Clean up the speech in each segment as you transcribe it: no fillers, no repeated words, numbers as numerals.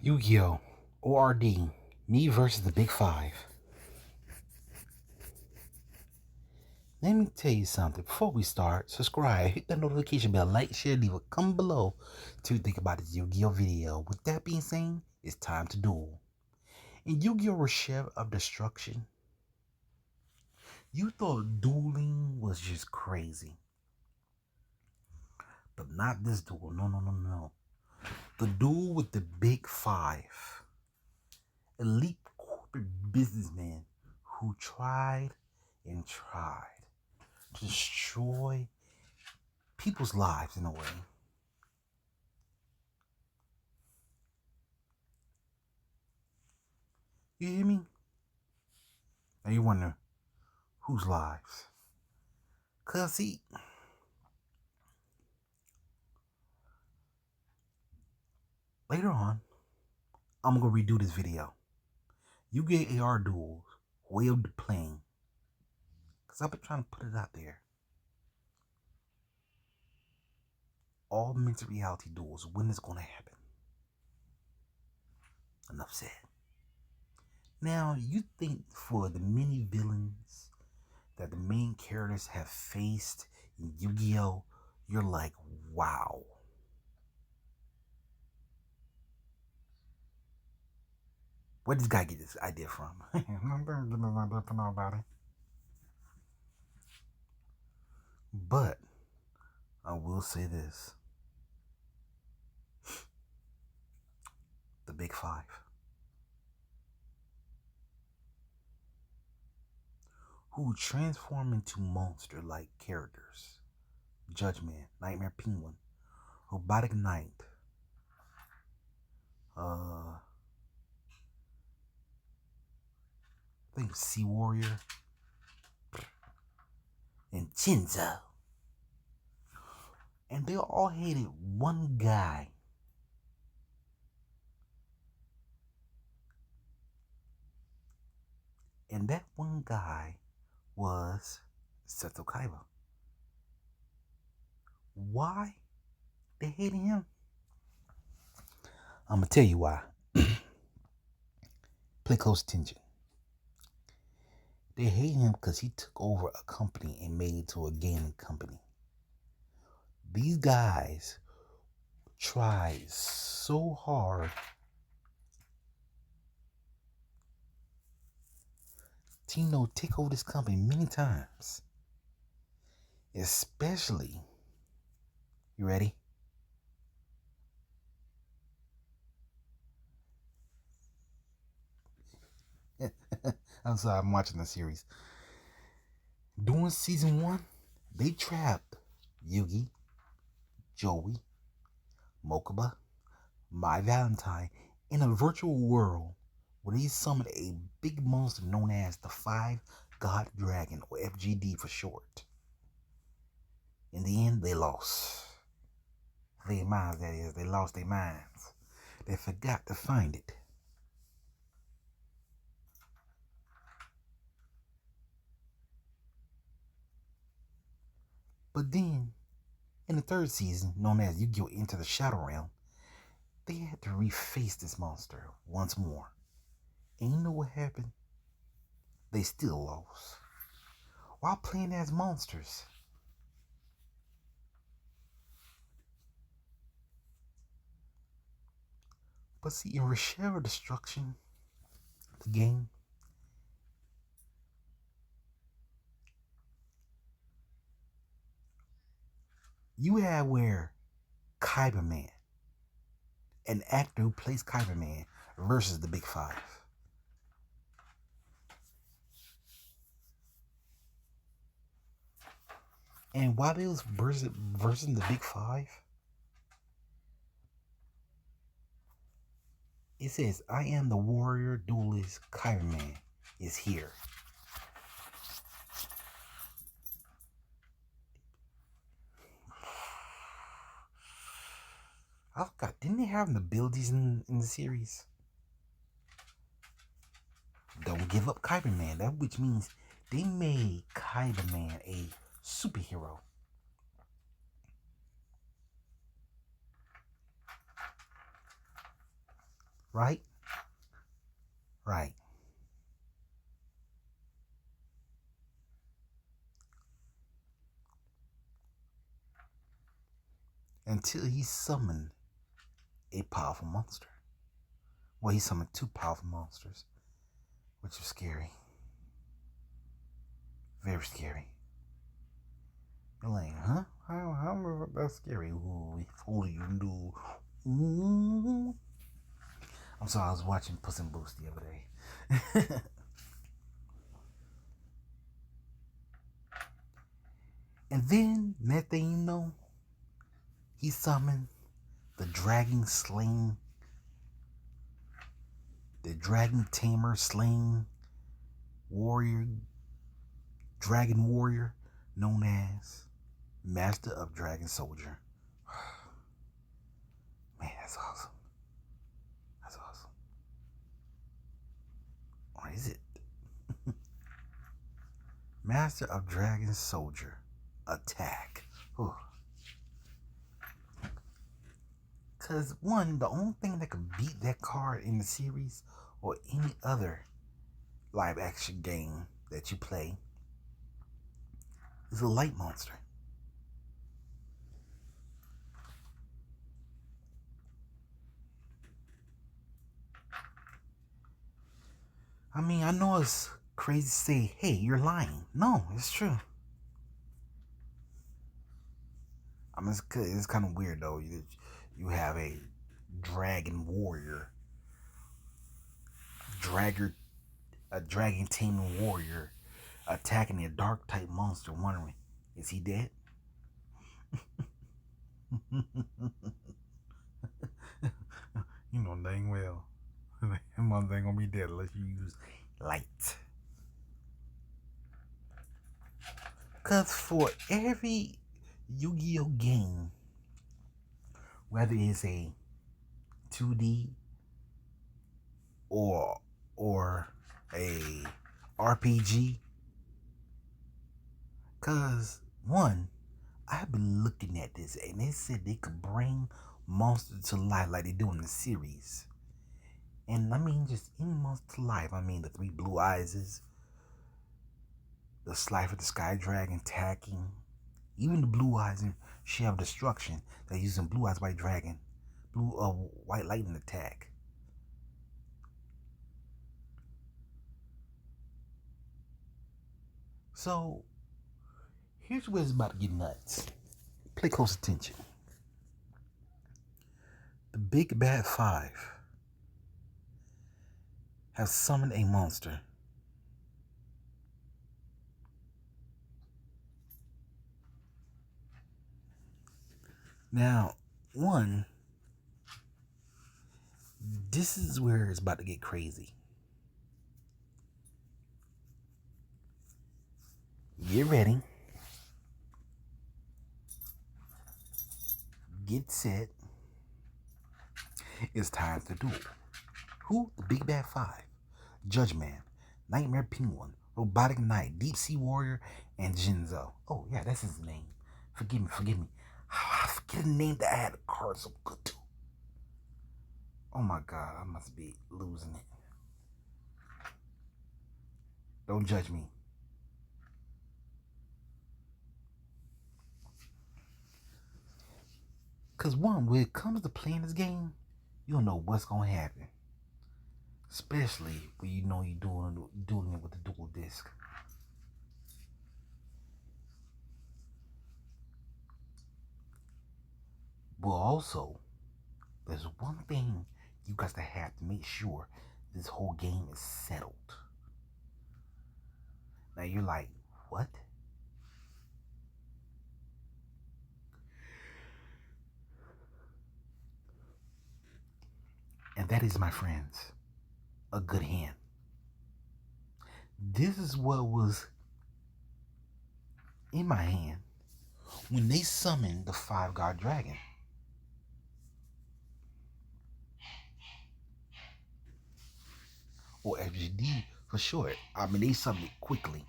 Yu-Gi-Oh! R.o.d. Me versus the Big Five. Let me tell you something. Before we start, subscribe, hit that notification bell, like, share, leave a comment below to think about this Yu-Gi-Oh! Video. With that being said, it's time to duel. In Yu-Gi-Oh! Resheve of Destruction, you thought dueling was just crazy. But not this duel. No. The duel with the Big Five. Elite corporate businessmen who tried and tried to destroy people's lives in a way. You hear me? Now you wonder whose lives? Cause see, later on, I'm gonna redo this video. You get AR duels, way of the playing. Cause I've been trying to put it out there. All mental reality duels, when is gonna happen? Enough said. Now, you think for the many villains that the main characters have faced in Yu-Gi-Oh!, you're like, wow. Where did this guy get this idea from? But I will say this. The Big Five. Who transform into monster-like characters. Judgment, Nightmare Penguin, Robotic Knight, I think Sea Warrior, and Chinzo. And they all hated one guy. And that one guy was Seto Kaiba. Why they hated him? I'm gonna tell you why. Play close attention. They hate him because he took over a company and made it to a gaming company. These guys tried so hard to take over this company many times. Especially, you ready? I'm sorry, I'm watching the series. During season 1, they trapped Yugi, Joey, Mokuba, My Valentine in a virtual world where they summoned a big monster known as the Five God Dragon, or FGD for short. In the end, they lost. Their minds, that is. They lost their minds. They forgot to find it. But then, in the third season, known as Yu-Gi-Oh! Into the Shadow Realm, they had to reface this monster once more. And you know what happened? They still lost. While playing as monsters. But see, in Resheve of Destruction, the game, you have where Kyber Man, an actor who plays Kyber Man, versus the Big Five. And while they was versus the Big Five, it says, I am the warrior duelist Kyber Man is here. I forgot, didn't they have the abilities in the series? Don't give up Kyber Man, that which means they made Kyber Man a superhero. Right? Right. Until he summoned a powerful monster. Well, he summoned two powerful monsters, which was scary. Very scary. You're like, huh? How that's scary? Ooh, if only you knew. Ooh. I'm sorry, I was watching Puss in Boots the other day. And then, next thing you know, he summoned the dragon slaying, the dragon tamer slaying warrior, dragon warrior, known as Master of Dragon Soldier. Man, that's awesome. That's awesome. Or is it? Master of Dragon Soldier. Attack. Because, one, the only thing that could beat that card in the series or any other live action game that you play is a light monster. I mean, I know it's crazy to say, hey, you're lying. No, it's true. I mean, it's kind of weird, though. You have a dragon warrior, a dragon taming warrior attacking a dark type monster, wondering, is he dead? You know dang well. That monster ain't gonna be dead unless you use light. Cause for every Yu-Gi-Oh game, whether it's a 2D or a RPG, cause one, I've been looking at this and they said they could bring monsters to life like they do in the series. And I mean just any monster to life. I mean the three blue eyes, the Slifer, the Sky Dragon, attacking. Even the blue eyes in Shell of Destruction, they're using blue eyes white dragon, white lightning attack. So here's where it's about to get nuts. Pay close attention. The Big Bad Five have summoned a monster. Now, one, this is where it's about to get crazy. Get ready. Get set. It's time to duel. Who? The Big Bad Five. Judgman, Nightmare Penguin, Robotic Knight, Deep Sea Warrior, and Jinzo. Oh, yeah, that's his name. Forgive me. I forget the name that I had a card so good too. Oh my god, I must be losing it. Don't judge me. Cause one, when it comes to playing this game, you don't know what's gonna happen. Especially when you know you're doing it with the dual disc. But also, there's one thing you guys have to make sure this whole game is settled. Now you're like, what? And that is, my friends, a good hand. This is what was in my hand when they summoned the Five God Dragon. Or FGD for short. I mean, they summoned it quickly.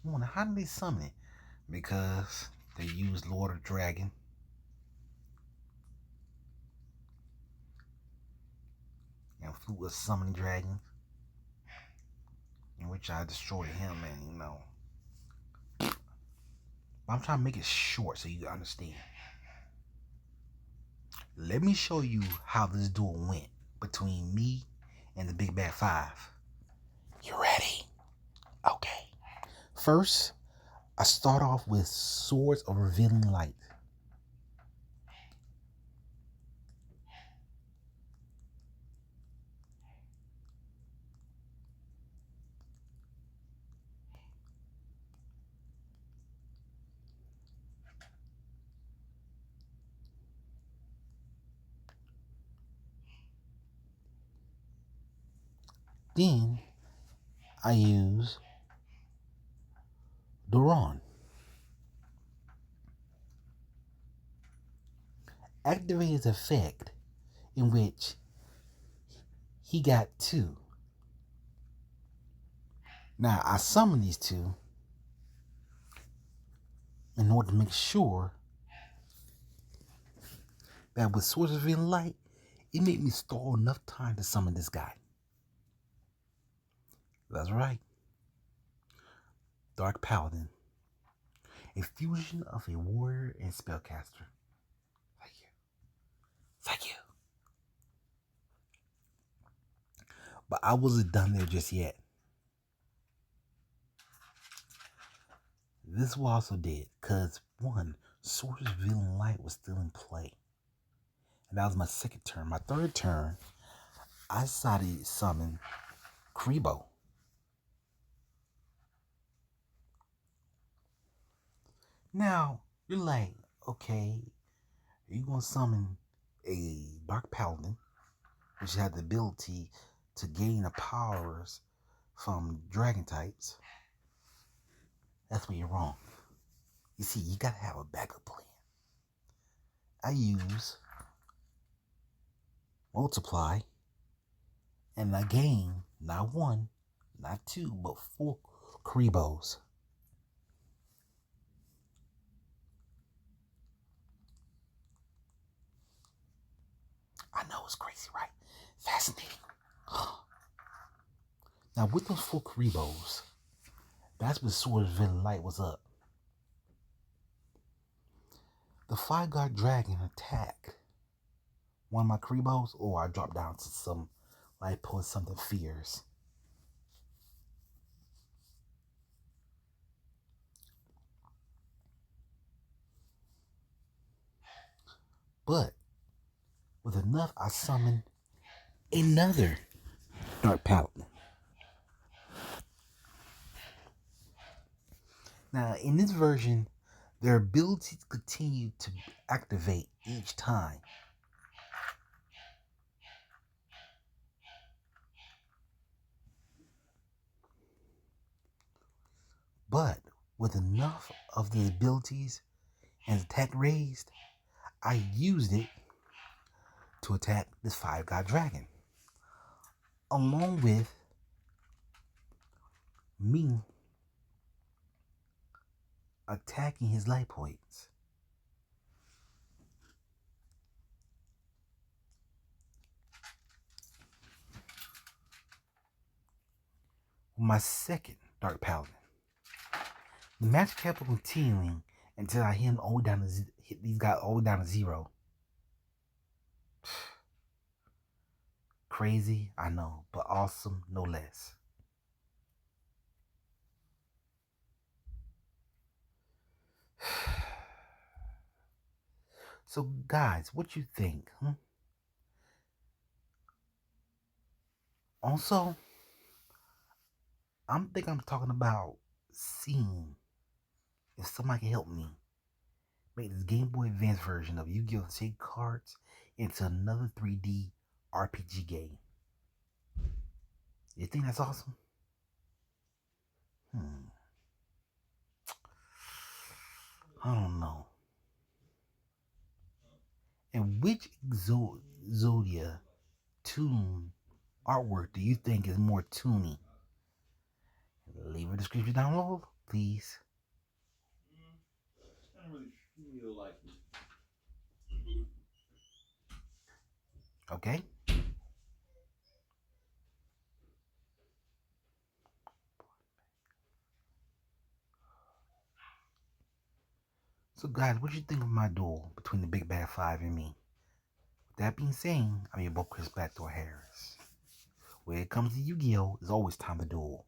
I wonder how did they summon it? Because they used Lord of Dragon. who was summoning dragons, in which I destroyed him, and I'm trying to make it short so you understand. Let me show you how this duel went between me and the Big Bad Five. You ready? Okay. First, I start off with Swords of Revealing Light. Then I use Duran. Activate his effect, in which he got 2. Now I summon these 2 in order to make sure that with Swords of Revealing Light, it made me stall enough time to summon this guy. That's right. Dark Paladin. A fusion of a warrior and spellcaster. Thank you. Thank you. But I wasn't done there just yet. This was also dead, because 1, Swords of Revealing Light was still in play. And that was my second turn. My third turn, I decided to summon Kribo. Now, you're like, okay, are you going to summon a Dark Paladin, which had the ability to gain the powers from dragon types? That's where you're wrong. You see, you gotta have a backup plan. I use Multiply, and I gain not 1, not 2, but 4 Kribos. I know it's crazy, right? Fascinating. Now, with those 4 Kribos, that's when Sword of Revealing Light was up. The 5-guard dragon attack one of my Kribos, or I drop down to some, like, pull something fierce. But with enough, I summon another Dark Paladin. Now, in this version, their abilities continue to activate each time. But with enough of the abilities and attack raised, I used it to attack this 5-guard dragon. Along with me attacking his light points. My second Dark Paladin. The match kept on continuing until I hit him all the way down to hit these guys all the way down to 0. Crazy, I know, but awesome no less. So guys, what you think? Also, I'm talking about seeing if somebody can help me make this Game Boy Advance version of Yu-Gi-Oh! Take cards into another 3D RPG game. You think that's awesome? I don't know. And which Zodia tune artwork do you think is more toony? Leave a description down below, please. I don't really feel like it. Okay. So guys, what you think of my duel between the Big Bad Five and me? With that being said, I'm your boy Chris Blackthorn Harris. When it comes to Yu-Gi-Oh, it's always time to duel.